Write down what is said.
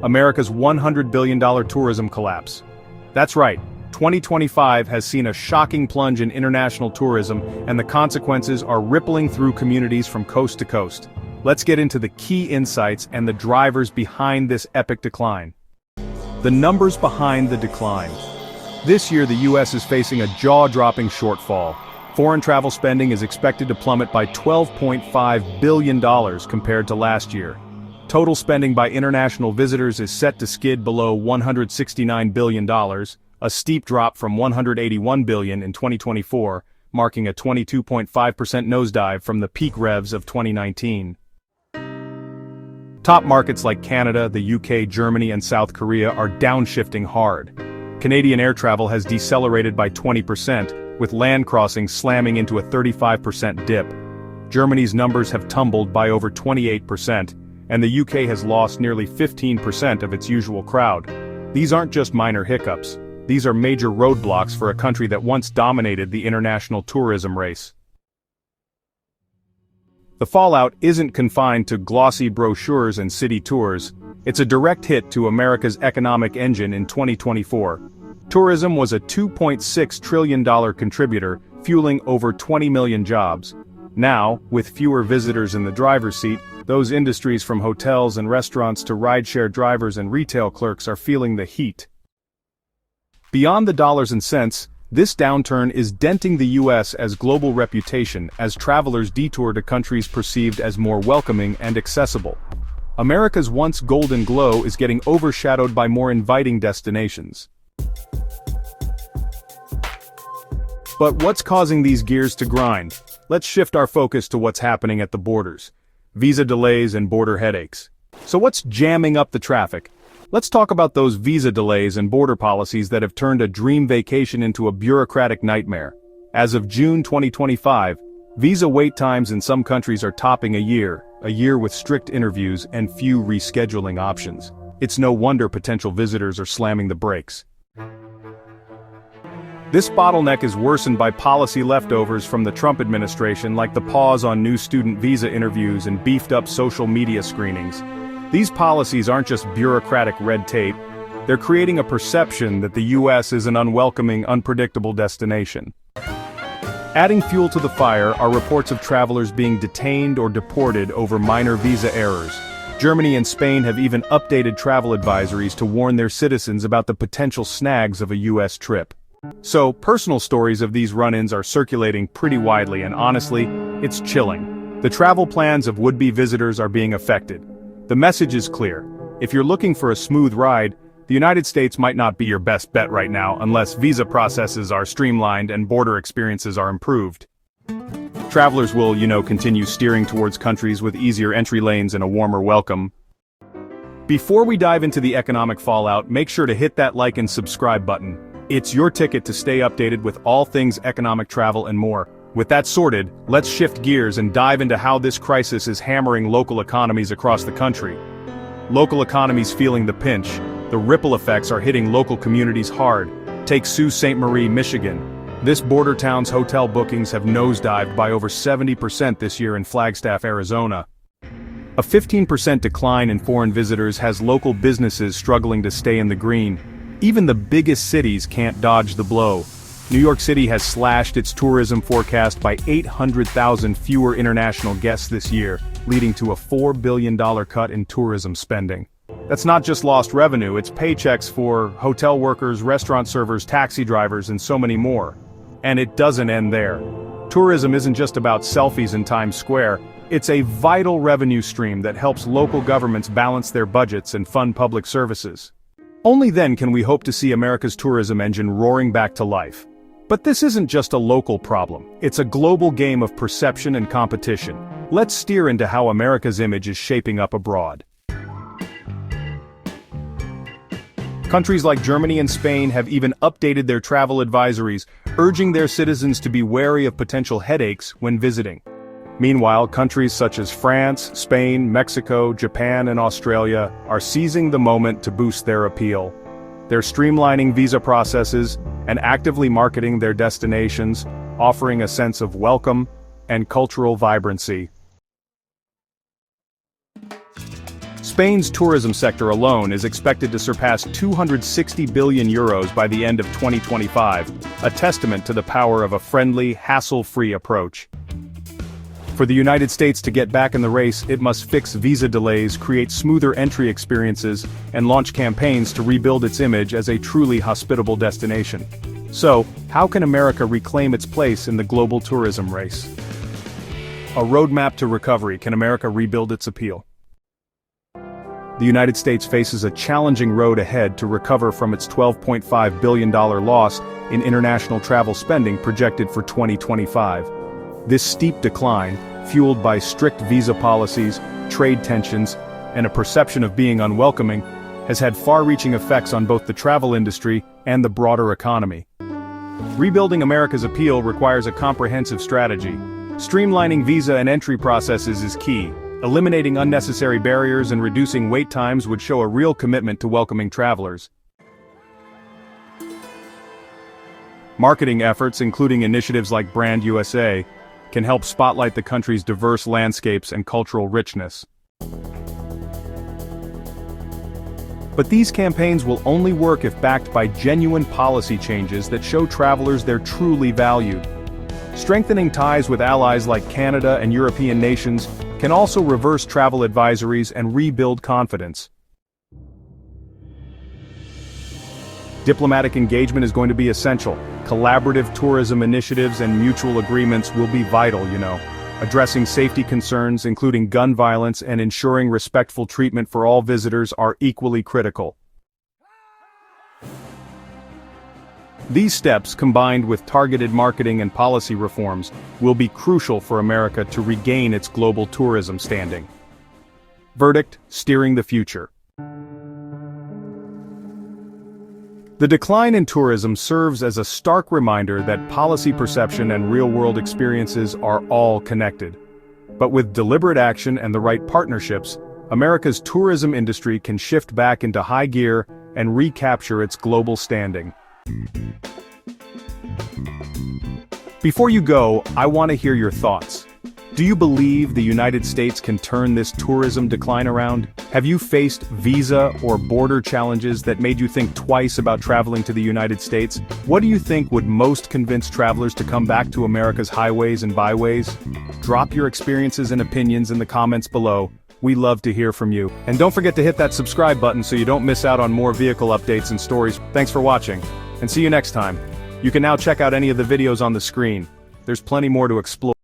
America's $100 billion tourism collapse. That's right, 2025 has seen a shocking plunge in international tourism, and the consequences are rippling through communities from coast to coast. Let's get into the key insights and the drivers behind this epic decline. The numbers behind the decline. This year the US is facing a jaw-dropping shortfall. Foreign travel spending is expected to plummet by $12.5 billion compared to last year. Total spending by international visitors is set to skid below $169 billion, a steep drop from $181 billion in 2024, marking a 22.5% nosedive from the peak revs of 2019. Top markets like Canada, the UK, Germany, and South Korea are downshifting hard. Canadian air travel has decelerated by 20%, with land crossings slamming into a 35% dip. Germany's numbers have tumbled by over 28%, and the UK has lost nearly 15% of its usual crowd. These aren't just minor hiccups. These are major roadblocks for a country that once dominated the international tourism race. The fallout isn't confined to glossy brochures and city tours. It's a direct hit to America's economic engine in 2024. Tourism was a $2.6 trillion contributor, fueling over 20 million jobs. Now, with fewer visitors in the driver's seat, those industries from hotels and restaurants to rideshare drivers and retail clerks are feeling the heat. Beyond the dollars and cents, this downturn is denting the US as global reputation as travelers detour to countries perceived as more welcoming and accessible. America's once golden glow is getting overshadowed by more inviting destinations. But what's causing these gears to grind? Let's shift our focus to what's happening at the borders. Visa delays and border headaches. So what's jamming up the traffic? Let's talk about those visa delays and border policies that have turned a dream vacation into a bureaucratic nightmare. As of June 2025, visa wait times in some countries are topping a year with strict interviews and few rescheduling options. It's no wonder potential visitors are slamming the brakes. This bottleneck is worsened by policy leftovers from the Trump administration, like the pause on new student visa interviews and beefed-up social media screenings. These policies aren't just bureaucratic red tape, they're creating a perception that the US is an unwelcoming, unpredictable destination. Adding fuel to the fire are reports of travelers being detained or deported over minor visa errors. Germany and Spain have even updated travel advisories to warn their citizens about the potential snags of a US trip. So, personal stories of these run-ins are circulating pretty widely, and honestly, it's chilling. The travel plans of would-be visitors are being affected. The message is clear. If you're looking for a smooth ride, the United States might not be your best bet right now unless visa processes are streamlined and border experiences are improved. Travelers will, continue steering towards countries with easier entry lanes and a warmer welcome. Before we dive into the economic fallout, make sure to hit that like and subscribe button. It's your ticket to stay updated with all things economic, travel, and more. With that sorted, let's shift gears and dive into how this crisis is hammering local economies across the country. Local economies feeling the pinch. The ripple effects are hitting local communities hard. Take Sault Ste. Marie, Michigan. This border town's hotel bookings have nosedived by over 70% this year in Flagstaff, Arizona. A 15% decline in foreign visitors has local businesses struggling to stay in the green. Even the biggest cities can't dodge the blow. New York City has slashed its tourism forecast by 800,000 fewer international guests this year, leading to a $4 billion cut in tourism spending. That's not just lost revenue, it's paychecks for hotel workers, restaurant servers, taxi drivers, and so many more. And it doesn't end there. Tourism isn't just about selfies in Times Square, it's a vital revenue stream that helps local governments balance their budgets and fund public services. Only then can we hope to see America's tourism engine roaring back to life. But this isn't just a local problem, it's a global game of perception and competition. Let's steer into how America's image is shaping up abroad. Countries like Germany and Spain have even updated their travel advisories, urging their citizens to be wary of potential headaches when visiting. Meanwhile, countries such as France, Spain, Mexico, Japan, and Australia are seizing the moment to boost their appeal. They're streamlining visa processes and actively marketing their destinations, offering a sense of welcome and cultural vibrancy. Spain's tourism sector alone is expected to surpass €260 billion by the end of 2025, a testament to the power of a friendly, hassle-free approach. For the United States to get back in the race, it must fix visa delays, create smoother entry experiences, and launch campaigns to rebuild its image as a truly hospitable destination. So, how can America reclaim its place in the global tourism race? A roadmap to recovery. Can America rebuild its appeal? The United States faces a challenging road ahead to recover from its $12.5 billion loss in international travel spending projected for 2025. This steep decline, fueled by strict visa policies, trade tensions, and a perception of being unwelcoming, has had far-reaching effects on both the travel industry and the broader economy. Rebuilding America's appeal requires a comprehensive strategy. Streamlining visa and entry processes is key. Eliminating unnecessary barriers and reducing wait times would show a real commitment to welcoming travelers. Marketing efforts, including initiatives like Brand USA, can help spotlight the country's diverse landscapes and cultural richness. But these campaigns will only work if backed by genuine policy changes that show travelers they're truly valued. Strengthening ties with allies like Canada and European nations can also reverse travel advisories and rebuild confidence. Diplomatic engagement is going to be essential. Collaborative tourism initiatives and mutual agreements will be vital, Addressing safety concerns, including gun violence, and ensuring respectful treatment for all visitors are equally critical. These steps, combined with targeted marketing and policy reforms, will be crucial for America to regain its global tourism standing. Verdict: steering the future. The decline in tourism serves as a stark reminder that policy perception and real-world experiences are all connected. But with deliberate action and the right partnerships, America's tourism industry can shift back into high gear and recapture its global standing. Before you go, I want to hear your thoughts. Do you believe the United States can turn this tourism decline around? Have you faced visa or border challenges that made you think twice about traveling to the United States? What do you think would most convince travelers to come back to America's highways and byways? Drop your experiences and opinions in the comments below. We love to hear from you. And don't forget to hit that subscribe button so you don't miss out on more vehicle updates and stories. Thanks for watching, and see you next time. You can now check out any of the videos on the screen. There's plenty more to explore.